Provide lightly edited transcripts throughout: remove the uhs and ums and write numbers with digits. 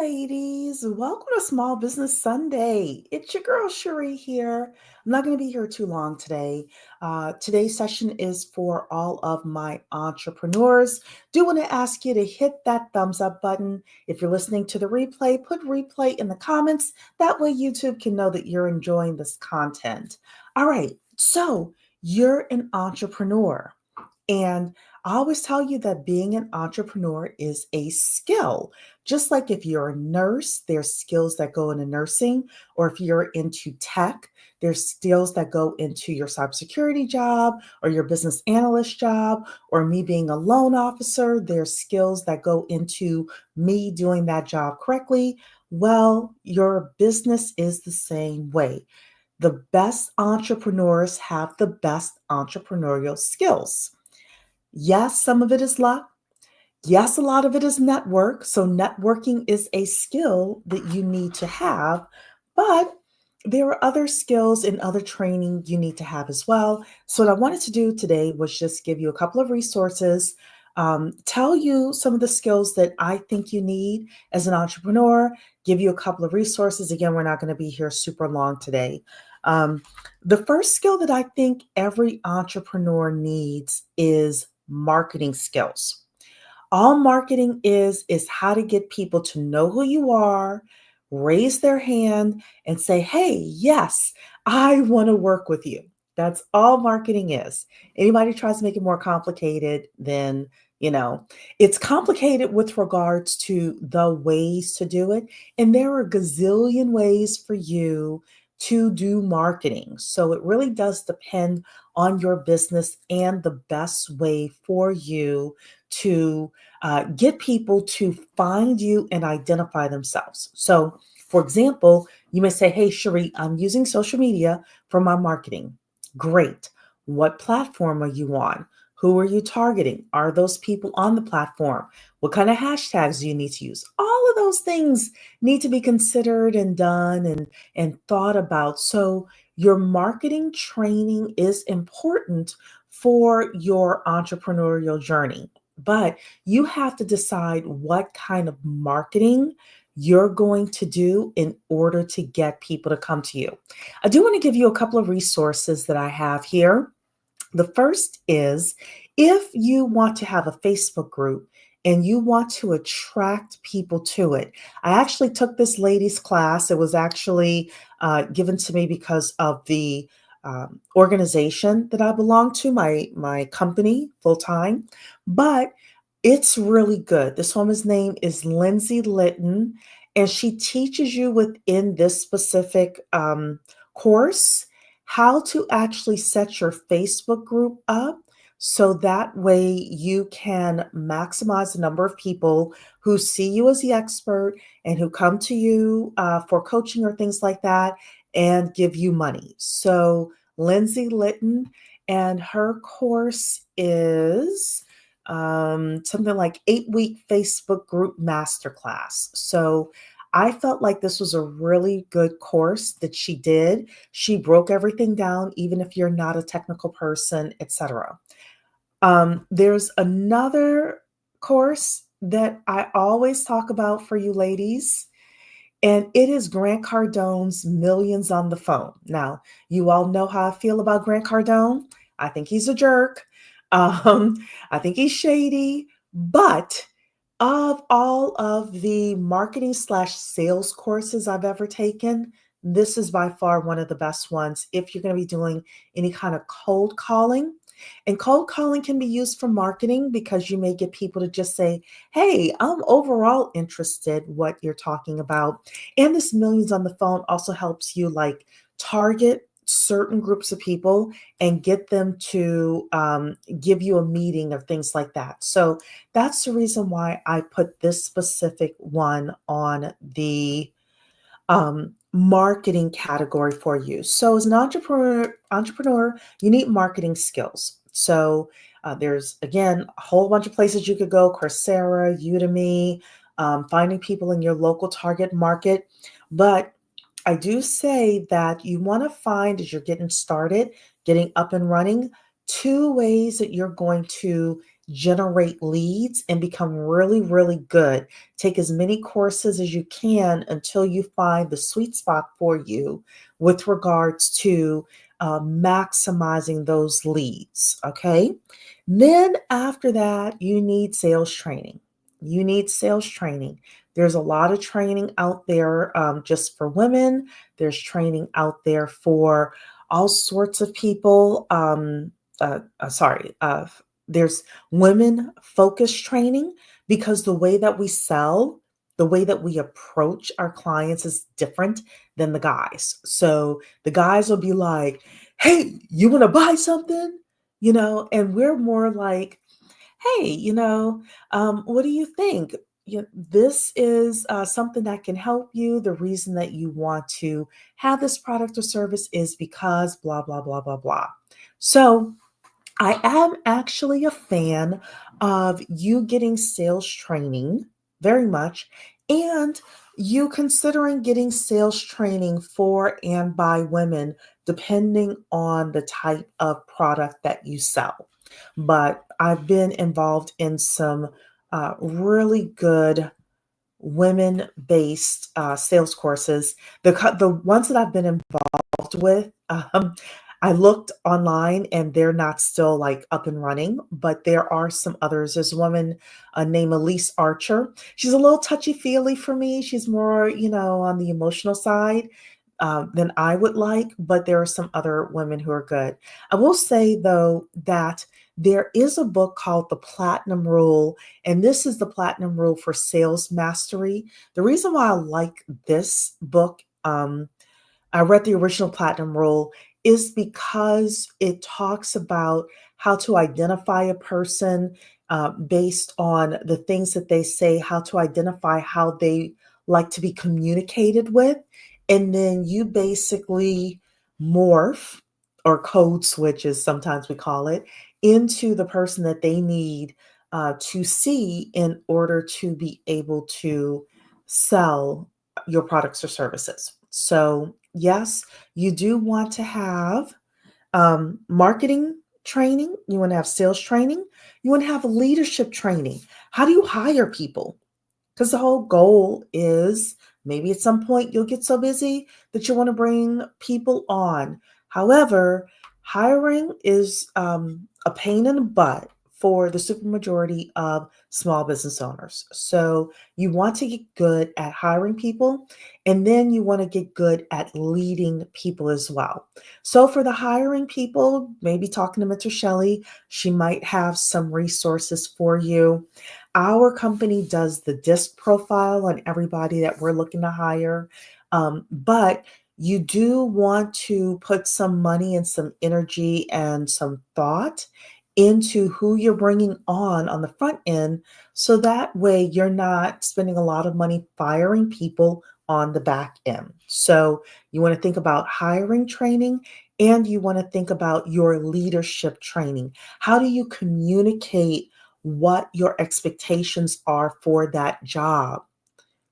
ladies. Welcome to Small Business Sunday. It's your girl, Cherie, here. I'm not going to be here too long today. Today's session is for all of my entrepreneurs. Do want to ask you to hit that thumbs up button. If you're listening to the replay, put replay in the comments. That way, YouTube can know that you're enjoying this content. All right. So, you're an entrepreneur. And I always tell you that being an entrepreneur is a skill. Just like if you're a nurse, there's skills that go into nursing, or if you're into tech, there's skills that go into your cybersecurity job or your business analyst job, or me being a loan officer, there's skills that go into me doing that job correctly. Well, your business is the same way. The best entrepreneurs have the best entrepreneurial skills. Yes, some of it is luck. Yes, a lot of it is network. So, networking is a skill that you need to have, but there are other skills and other training you need to have as well. So, what I wanted to do today was just give you a couple of resources, tell you some of the skills that I think you need as an entrepreneur, give you a couple of resources. Again, we're not going to be here super long today. Um, the first skill that I think every entrepreneur needs is marketing skills. All marketing is how to get people to know who you are, raise their hand, and say, hey, yes, I want to work with you. That's all marketing is. Anybody tries to make it more complicated, then, you know, it's complicated with regards to the ways to do it. And there are a gazillion ways for you to do marketing. So it really does depend on your business and the best way for you to get people to find you and identify themselves. So, for example, you may say, hey, Cherie, I'm using social media for my marketing. Great. What platform are you on? Who are you targeting? Are those people on the platform? What kind of hashtags do you need to use? All of those things need to be considered and done and thought about. So, your marketing training is important for your entrepreneurial journey. But you have to decide what kind of marketing you're going to do in order to get people to come to you. I do want to give you a couple of resources that I have here. The first is if you want to have a Facebook group and you want to attract people to it. I actually took this lady's class. It was actually given to me because of the organization that I belong to, my company full time. But it's really good. This woman's name is Lindsay Litton, and she teaches you within this specific course how to actually set your Facebook group up so that way you can maximize the number of people who see you as the expert and who come to you for coaching or things like that and give you money. So, Lindsay Litton, and her course is something like 8-week Facebook group masterclass. So, I felt like this was a really good course that she did. She broke everything down, even if you're not a technical person, etc. There's another course that I always talk about for you ladies, and it is Grant Cardone's Millions on the Phone. Now, you all know how I feel about Grant Cardone. I think he's a jerk. Um, I think he's shady, but of all of the marketing slash sales courses I've ever taken, this is by far one of the best ones if you're going to be doing any kind of cold calling. And cold calling can be used for marketing because you may get people to just say, hey, I'm overall interested what you're talking about. And this Millions on the Phone also helps you like target certain groups of people and get them to give you a meeting or things like that. So that's the reason why I put this specific one on the marketing category for you. So as an entrepreneur, you need marketing skills. So there's again a whole bunch of places you could go: Coursera, Udemy, finding people in your local target market. But I do say that you want to find as you're getting started, getting up and running, two ways that you're going to generate leads and become really, really good. Take as many courses as you can until you find the sweet spot for you with regards to maximizing those leads. Okay. Then after that, you need sales training. You need sales training. There's a lot of training out there just for women. There's training out there for all sorts of people. Sorry, there's women focused training because the way that we sell, the way that we approach our clients is different than the guys. So the guys will be like, hey, you want to buy something? And we're more like, hey, what do you think? This is something that can help you. The reason that you want to have this product or service is because blah, blah, blah, blah, blah. So I am actually a fan of you getting sales training very much, and you considering getting sales training for and by women, depending on the type of product that you sell. But I've been involved in some really good women-based sales courses. The ones that I've been involved with, I looked online and they're not still like up and running, but there are some others. There's a woman named Elise Archer. She's a little touchy-feely for me. She's more, on the emotional side than I would like, but there are some other women who are good. I will say though that there is a book called The Platinum Rule, and this is the Platinum Rule for Sales Mastery. The reason why I like this book, I read the original Platinum Rule, is because it talks about how to identify a person based on the things that they say, how to identify how they like to be communicated with. And then you basically morph or code switch, as sometimes we call it, into the person that they need to see in order to be able to sell your products or services. So, yes, you do want to have marketing training, you want to have sales training, you want to have leadership training. How do you hire people? Because the whole goal is maybe at some point you'll get so busy that you want to bring people on. However, hiring is a pain in the butt for the supermajority of small business owners. So you want to get good at hiring people, and then you want to get good at leading people as well. So for the hiring people, maybe talking to Mentor Shelley, she might have some resources for you. Our company does the disc profile on everybody that we're looking to hire. But you do want to put some money and some energy and some thought into who you're bringing on the front end. So that way you're not spending a lot of money firing people on the back end. So you want to think about hiring training, and you want to think about your leadership training. How do you communicate what your expectations are for that job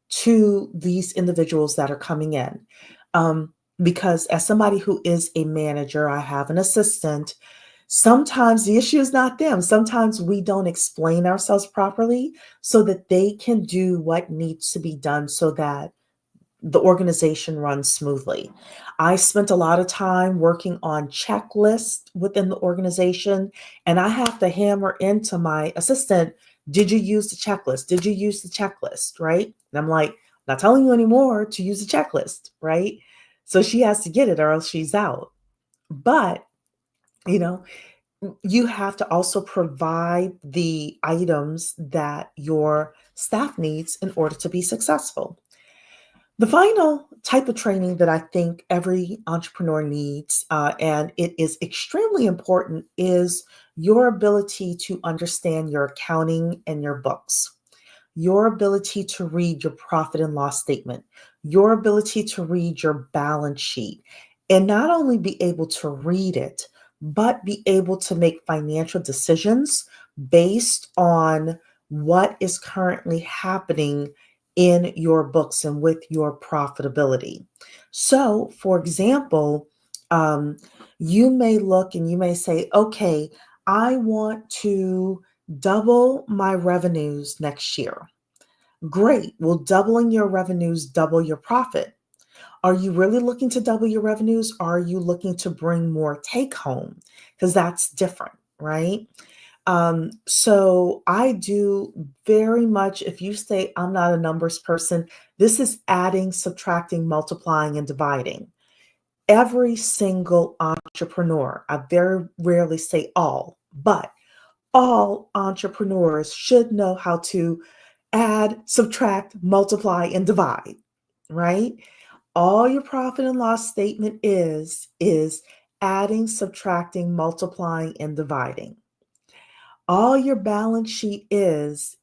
to these individuals that are coming in? Because as somebody who is a manager, I have an assistant. Sometimes the issue is not them. Sometimes we don't explain ourselves properly so that they can do what needs to be done so that the organization runs smoothly. I spent a lot of time working on checklists within the organization, and I have to hammer into my assistant, did you use the checklist? Did you use the checklist? Right? And I'm like, not telling you anymore to use the checklist, right? So she has to get it or else she's out. But, you know, you have to also provide the items that your staff needs in order to be successful. The final type of training that I think every entrepreneur needs, and it is extremely important, is your ability to understand your accounting and your books, your ability to read your profit and loss statement, your ability to read your balance sheet, and not only be able to read it, but be able to make financial decisions based on what is currently happening in your books and with your profitability. So, for example, um, you may look and you may say, okay, I want to double my revenues next year. Great. Will doubling your revenues double your profit? Are you really looking to double your revenues? Or are you looking to bring more take home? Because that's different, right? So I do very much, if you say I'm not a numbers person, this is adding, subtracting, multiplying, and dividing. Every single entrepreneur, I very rarely say all, but all entrepreneurs should know how to add, subtract, multiply, and divide, right? All your profit and loss statement is adding, subtracting, multiplying, and dividing. All your balance sheet is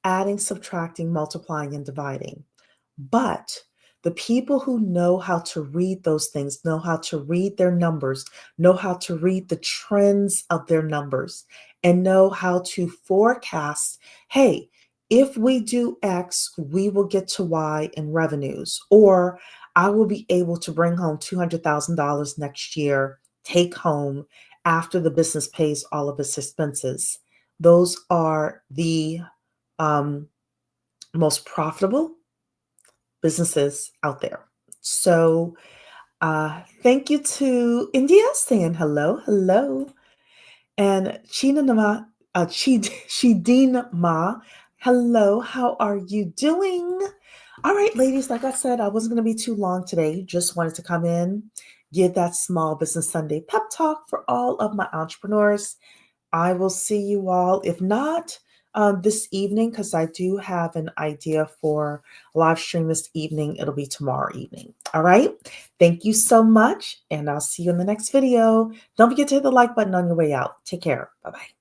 adding, subtracting, multiplying, and dividing. But the people who know how to read those things, know how to read their numbers, know how to read the trends of their numbers, and know how to forecast, hey, if we do X, we will get to Y in revenues, or I will be able to bring home $200,000 next year, take home after the business pays all of its expenses. Those are the um, most profitable businesses out there. So, thank you to India saying hello, hello, and Chidinma, Chidinma, hello. How are you doing? All right, ladies. Like I said, I wasn't going to be too long today. Just wanted to come in, give that Small Business Sunday pep talk for all of my entrepreneurs. I will see you all, if not this evening, because I do have an idea for a live stream this evening. It'll be tomorrow evening. All right. Thank you so much. And I'll see you in the next video. Don't forget to hit the like button on your way out. Take care. Bye-bye.